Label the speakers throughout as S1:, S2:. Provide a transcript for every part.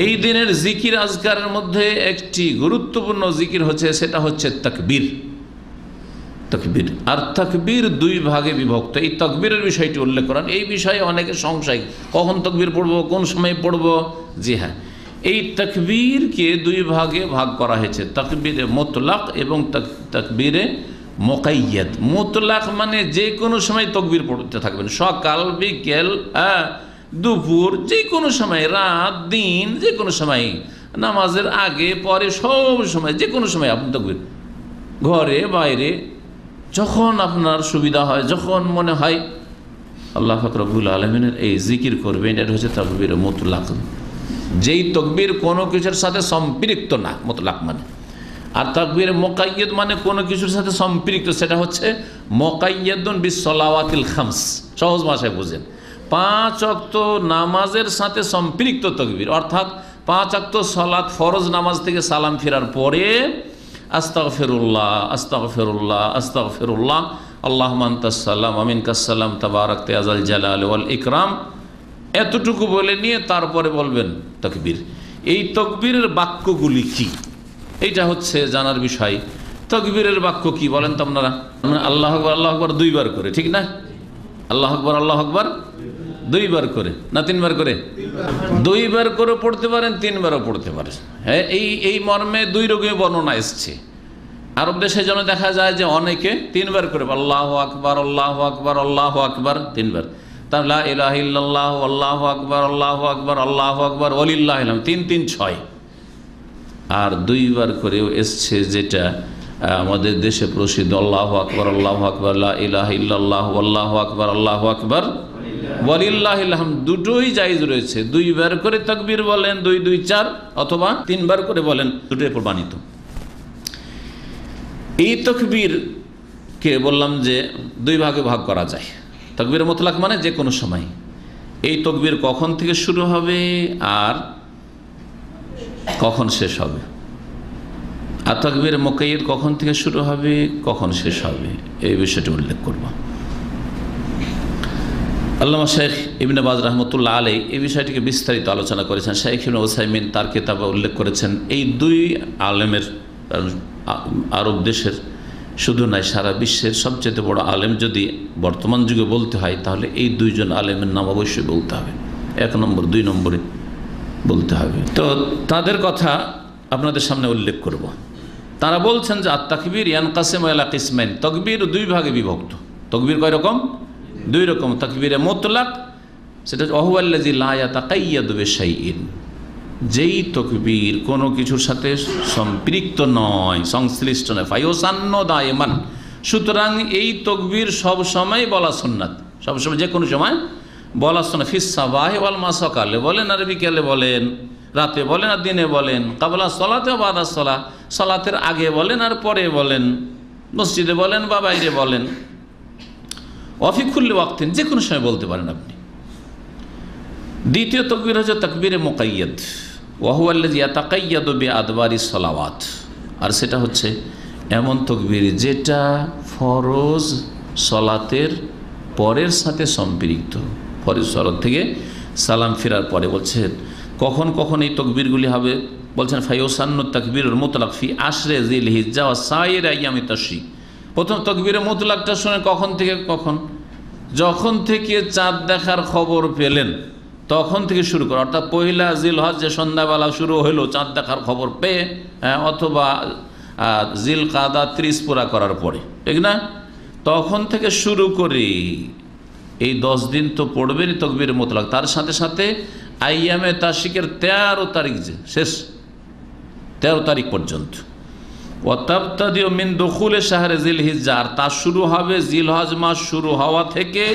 S1: এই দিনের জিকির আজকারের মধ্যে একটি গুরুত্বপূর্ণ জিকির হচ্ছে, সেটা হচ্ছে তাকবীর। তাকবীর আর তাকবীর দুই ভাগে বিভক্ত। এই তাকবীরের বিষয়টি উল্লেখ করেন। এই বিষয়ে অনেকে সংশয়, কখন তাকবীর পড়ব, কোন সময় পড়ব। জি হ্যাঁ, এই তাকবীরকে দুই ভাগে ভাগ করা হয়েছে, তাকবীরে মুতলাক এবং তাকবীরে মুকাইয়াদ। মুতলাক মানে যে কোনো সময় তাকবীর পড়তে থাকবেন, সকাল বিকেল দুপুর, যে কোনো সময়, রাত দিন, যে কোনো সময়, নামাজের আগে পরে, সব সময়, যে কোনো সময় আপনি তাকবীর, ঘরে বাইরে, যখন আপনার সুবিধা হয়, যখন মনে হয় আল্লাহ পাক রব্বুল আলামিনের এই জিকির করবেন, এটা হচ্ছে তাকবীর মুতলাক। যেই তাকবীর কোনো কিছুর সাথে সম্পৃক্ত না, মুতলাক মানে। আর তাকবীর মুকাইয়াদ মানে কোনো কিছুর সাথে সম্পৃক্ত, সেটা হচ্ছে মুকাইয়াদুন বিসসালাওয়াতিল খামস। সহজ ভাষায় বুঝেন, 5 ওয়াক্ত নামাজের সাথে সম্পৃক্ত তাকবীর, অর্থাৎ 5 ওয়াক্ত সালাত ফরজ নামাজ থেকে সালাম ফেরার পরে আস্তাগফিরুল্লাহ আস্তাগফিরুল্লাহ আস্তাগফিরুল্লাহ আল্লাহুম্মা আনতাস সালাম ওয়া মিনকাস সালাম তাবারাকতা ইয়া যাল জালালি ওয়াল ইকরাম, এতটুকু বলে নিয়ে তারপরে বলবেন তাকবীর। এই তাকবীরের বাক্যগুলি কি, এইটা হচ্ছে জানার বিষয়। তাকবীরের বাক্য কি বলেন তো আপনারা? আল্লাহু আকবার, আল্লাহু আকবার 2 বার করে, ঠিক না? আল্লাহু আকবার, আল্লাহু আকবার 2 বার করে, না 3 বার করে? 2 বার করে পড়তে পারেন, 3 বারও পড়তে পারেন। হ্যাঁ, এই মর্মে 2 রকমের বর্ণনা এসছে। আরব দেশে যেন দেখা যায় যে অনেকে 3 বার করে আল্লাহু আকবার, আল্লাহু আকবার, আল্লাহু আকবার 3 বার। তার লা ইলাহা ইল্লাল্লাহু আল্লাহু আকবার, আল্লাহু আকবার, আল্লাহু আকবার ওয়ালিল্লাহিল হামদ, 3 3 6। আর 2 বার করেও এসছে, যেটা আমাদের দেশে প্রসিদ্ধ, আল্লাহু আকবার, আল্লাহু আকবার, লা ইলাহা ইল্লাল্লাহু আল্লাহু আকবার, আল্লাহু আকবার ওয়ালিল্লাহিল হামদ। দুটোই জায়েজ রয়েছে। 2 বার করে তাকবীর বলেন, 2 2 4, অথবা 3 বার করে বলেন, দুটোই প্রমাণিত। এই তাকবীরকে বললাম যে 2 ভাগে ভাগ করা যায়। তাকবীর মুতলাক মানে যে কোনো সময়। এই তাকবীর কখন থেকে শুরু হবে আর কখন শেষ হবে, আর তাকবীর মুকাইয়াদ কখন থেকে শুরু হবে, কখন শেষ হবে, এই বিষয়টি উল্লেখ করব। আল্লামা শেখ ইবনে বাজ রাহমাতুল্লাহ আলাইহি এই বিষয়টিকে বিস্তারিত আলোচনা করেছেন। শেখ ইবনে উসাইমিন তার কিতাবে উল্লেখ করেছেন, এই 2 আলেমের, আরব দেশের শুধু নয়, সারা বিশ্বের সবচেয়ে বড় আলেম যদি বর্তমান যুগে বলতে হয়, তাহলে এই 2 জন আলেমের নাম অবশ্যই বলতে হবে। 1 নম্বর 2 নম্বরে বলতে হবে। তো তাদের কথা আপনাদের সামনে উল্লেখ করব। তারা বলছেন যে আত তাকবীর ইয়ানকাসিমু ইলা কিসমাইন, তাকবীর 2 ভাগে বিভক্ত। তাকবীর কয় রকম? 2 রকম। তাকবীরে মুতলাক, সেটা ওয়াহুয়াল্লাযী লা ইয়াতাকাইয়াদু বিশাইইন, যেই তাকবীর কোনো কিছুর সাথে সম্পৃক্ত নয়, সংশ্লিষ্ট নয়। ফায়ুসান্নু দায়মান, সুতরাং এই তাকবীর সব সময় বলা সুন্নাত, সব সময়, যে কোনো সময় বলা সুন্নাত। ফিস সাবাহি ওয়াল মা, সকালে বলেন আর বিকেলে বলেন, রাতে বলেন আর দিনে বলেন, কাবলা সলাতে ওয়া বাদা সলা, সলাতের আগে বলেন আর পরে বলেন, মসজিদে বলেন বা বাইরে বলেন, ওয়াফি কুল্লি ওয়াক্তিন, যে কোনো সময় বলতে পারেন আপনি। দ্বিতীয় তাকবীর হচ্ছে তাকবীরে মুকাইয়াদ, ওয়া হুয়া আল্লাযী ইয়াতাকাইয়াদু বিআদবারিস সালাওয়াত, আর সেটা হচ্ছে এমন তাকবীর যেটা ফরজ সলাতের পরের সাথে সম্পৃক্ত, ফরজ সলাত থেকে সালাম ফেরার পরে। বলছেন কখন কখন এই তাকবীরগুলি হবে, বলছেন ফায়ুসান্নু তাকবীরুল মুতলাক ফি আশরে যিলহিজ্জা ওয়া সাইর আইয়ামি তাশরিক। প্রথম তাকবীরে মুতলাকটা শুনে কখন থেকে কখন? যখন থেকে চাঁদ দেখার খবর পেলেন তখন থেকে শুরু করে, অর্থাৎ পহিলা জিলহজ, যে সন্ধ্যাবেলা শুরু হলো চাঁদ দেখার খবর পেয়ে, অথবা জিলকাদা 30 পুরা করার পরে, ঠিক না? তখন থেকে শুরু করে এই 10 দিন তো পড়বেনই তাকবীরে মুতলাক। তার সাথে সাথে আইয়ামে তাশরিকের 13 তারিখ, যে শেষ 13 তারিখ পর্যন্ত। ওয়াতাবতাদিউ মিন দুখুলি শাহরে জিলহিজ্জা, আর তা শুরু হবে জিলহজ মাস শুরু হওয়া থেকে,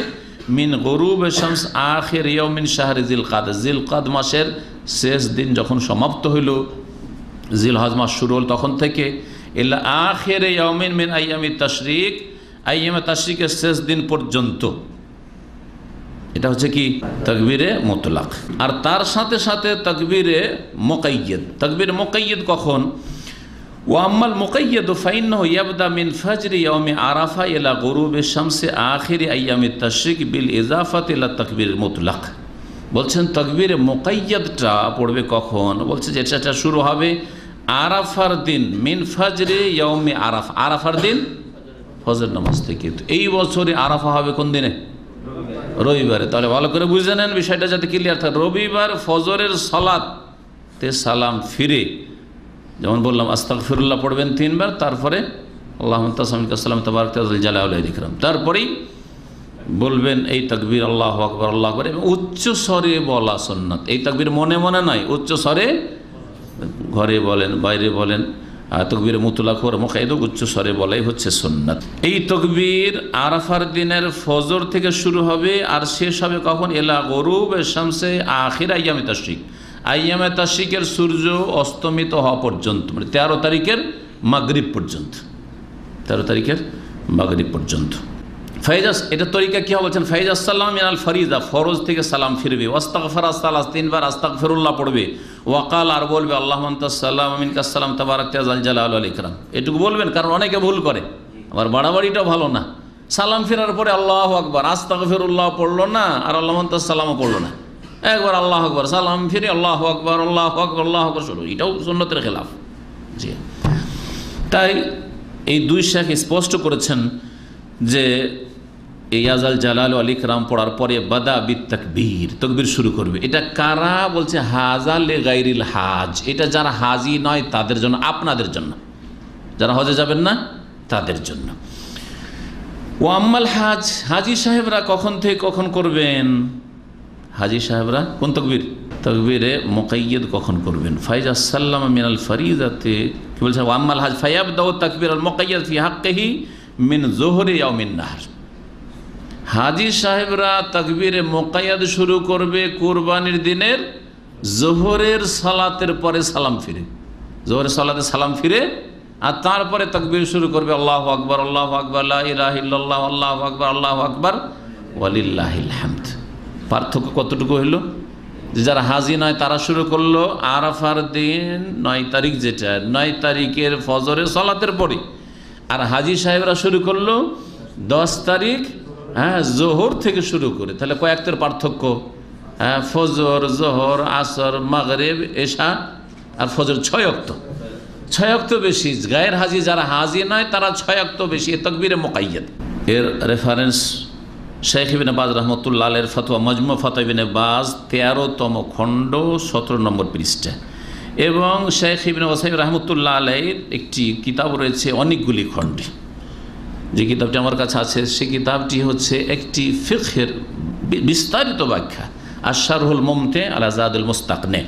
S1: মিন গুরুবে শামস আখির ইয়াউমিন শাহরে জিলকাদ, জিলকাদ মাসের শেষ দিন যখন সমাপ্ত হইল, জিলহজ মাস শুরু হল তখন থেকে, ইলা আখির ইয়াউমিন মিন আইয়ামি তাশরিক, আইয়ামে তাশরিকের শেষ দিন পর্যন্ত। এটা হচ্ছে কি? তাকবীরে মুতলাক। আর তার সাথে সাথে তাকবীরে মুকাইয়াদ। তাকবীরে মুকাইয়াদ কখন? ওয়াম্মাল মুকাইয়াদু ফাইন্নাহু ইয়াবদা মিন ফাজরি ইয়াউমি আরাফা ইলা গুরুবি শামসি আখিরি আইয়ামি তাশরিক বিল ইজাফাতি ইলা তাকবীর মুতলাক। বলছেন তাকবীরে মুকাইয়াদটা পড়বে কখন? বলছে যে এটা শুরু হবে আরাফার দিন, মিন ফাজরে ইয়াউমি আরাফা, আরাফার দিন ফজর নামাজ থেকে। তো এই বছরে আরাফা হবে কোন দিনে? রবিবারে। তাহলে ভালো করে বুঝে নেন বিষয়টা যাতে ক্লিয়ার থাকে। রবিবার ফজরের সালাতে সালাম ফিরে, যেমন বললাম আস্তাগফিরুল্লাহ পড়বেন 3 বার, তারপরে আল্লাহুম্মা সাল্লাম তাবারাক ওয়া জালালুল ইকরাম, তারপরেই বলবেন এই তাকবীর আল্লাহু আকবার আল্লাহু আকবার, এবং উচ্চ স্বরে বলা সুন্নাত। এই তাকবীর মনে মনে নয়, উচ্চ স্বরে, ঘরে বলেন বাইরে বলেন, তাকবীর মুতলাক ওর মুকাইয়াদ উচ্চ স্বরে বলাই হচ্ছে সুন্নাত। এই তাকবীর আরাফার দিনের ফজর থেকে শুরু হবে আর শেষ হবে কখন? ইলা গুরুব শামসে আখির আইয়ামে তাশরিক, আইয়ামে তাশরিকের সূর্য অস্তমিত হওয়া পর্যন্ত, মানে 13 তারিখের মাগরিব পর্যন্ত, 13 তারিখের মাগরিব পর্যন্ত। ফাইজাস, এটা তরিকা কি হবে বলছেন? ফাইজাস সালাম মিনাল ফরিজা, ফরজ থেকে সালাম ফিরবে। ওয়াস্তাগফারা সালাস, 3 বার আস্তাগফিরুল্লাহ পড়বে। ওয়াকাল, আর বলবে আল্লাহুম্মা আনতাস সালাম ওয়া মিনকাস সালাম তাবারাকতা যাল জালালুল ওয়াল ইকরাম। এটুকু বলবেন, কারণ অনেকে ভুল করে, আবার বাড়াবাড়িটাও ভালো না। সালাম ফেরার পরে আল্লাহু আকবার, আস্তাগফিরুল্লাহ পড়লো না, আর আল্লাহুম্মা আনতাস সালামও পড়লো না। একবার আল্লাহু আকবার, সালাম ফিরে আল্লাহু আকবার আল্লাহু আকবার আল্লাহু আকবার শুরু, এটাও সুন্নতের খেলাফ। জি, তাই এই দুই শেখ স্পষ্ট করেছেন যে ইয়াজাল জালাল ওয়াল ইকরাম পড়ার পরে বাদা বিত তাকবীর, তাকবীর শুরু করবে। এটা কারা বলছে? হাজা লে গায়রিল হাজ, এটা যারা হাজি নয় তাদের জন্য, আপনাদের জন্য, যারা হজে যাবেন না তাদের জন্য। ও আম্মাল হাজ, হাজি সাহেবরা কখন থেকে কখন করবেন? হাজি সাহেবরা কোন তাকবীর? তাকবীরে মুকাইয়াদ কখন করবেন? ফাইজা সাল্লামা মিনাল ফরিজাতে, কি বলছে? ও আম্মাল হাজ ফায়াবদাউ তাকবীর আল মুকাইয়াদ ফি হাক্কিহি মিন যুহরি আও মিন নাহর। হাজি সাহেবরা তাকবীরে মুকাইয়াদ শুরু করবে কুরবানির দিনের জোহরের সালাতের পরে সালাম ফিরে, জোহরের সালাতে সালাম ফিরে, আর তারপরে তাকবীর শুরু করবে আল্লাহু আকবার আল্লাহু আকবার লা ইলাহা ইল্লাল্লাহ আল্লাহু আকবার আল্লাহু আকবার ওয়ালিল্লাহিল হামদ। পার্থক্য কতটুকু হইল? যে যারা হাজি নয় তারা শুরু করলো আরাফার দিন 9 তারিখ, যেটা 9 তারিখের ফজরের সালাতের পরে, আর হাজি সাহেবরা শুরু করলো 10 তারিখ জোহর থেকে শুরু করে। তাহলে কয়েকটার পার্থক্য? ফজর, জোহর, আসর, মাগরিব, এশা আর ফজর 6 ওয়াক্ত, 6 ওয়াক্ত বেশি। গায়ের হাজি যারা হাজি নয় তারা 6 ওয়াক্ত বেশি। এ তাকবীরে মুকাইয়াদ এর রেফারেন্স শেখ ইবনে বাজ রাহমাতুল্লাহ আলাইহির ফতোয়া মজমু ফাতোয়া ইবনে বাজ 13তম খণ্ড 17 নম্বর পৃষ্ঠা, এবং শেখ ইবনে ওসাইমিন রাহমাতুল্লাহ আলাইহির একটি কিতাব রয়েছে অনেকগুলি খণ্ডে। যে কিতাবটি আমার কাছে আছে সেই কিতাবটি হচ্ছে একটি ফিকহের বিস্তারিত ব্যাখ্যা, আশ-শারহুল মুমতি আলা যাদুল মুস্তাকনে।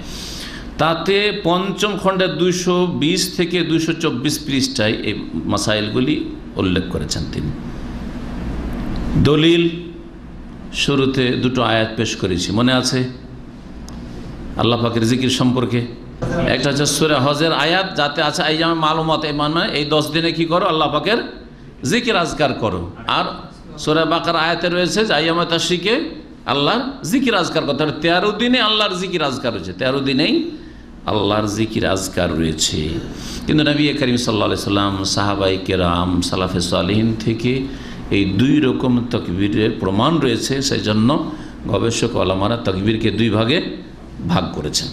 S1: তাতে 5ম খণ্ডের 220 থেকে 224 পৃষ্ঠায় এই মাসাইলগুলি উল্লেখ করেছেন তিনি। দলিল শুরুতে 2টো আয়াত পেশ করেছি, মনে আছে আল্লাহ পাকের জিকির সম্পর্কে? একটা হচ্ছে সূরা হজের আয়াত, যাতে আছে আইয়ামে মালুমাত, মানে এই 10 দিনে কি করো? আল্লাহ পাকের জিকির আজকার করো। আর সূরা বাকারা আয়াতে রয়েছে যে আইয়ামে তাশরিকে আল্লাহর জিকির আজকার করতে হবে। 13 দিনে আল্লাহর জিকির আজকার রয়েছে, 13 দিনেই আল্লাহর জিকির আজকার রয়েছে। কিন্তু নবী করিম সাল্লাল্লাহু আলাইহি সাল্লাম, সাহাবায়ে কেরাম, সালাফে সালেহিন থেকে এই 2 রকম তাকবীরের প্রমাণ রয়েছে। সেই জন্য গবেষক ওলামারা তাকবীরকে 2 ভাগে ভাগ করেছেন।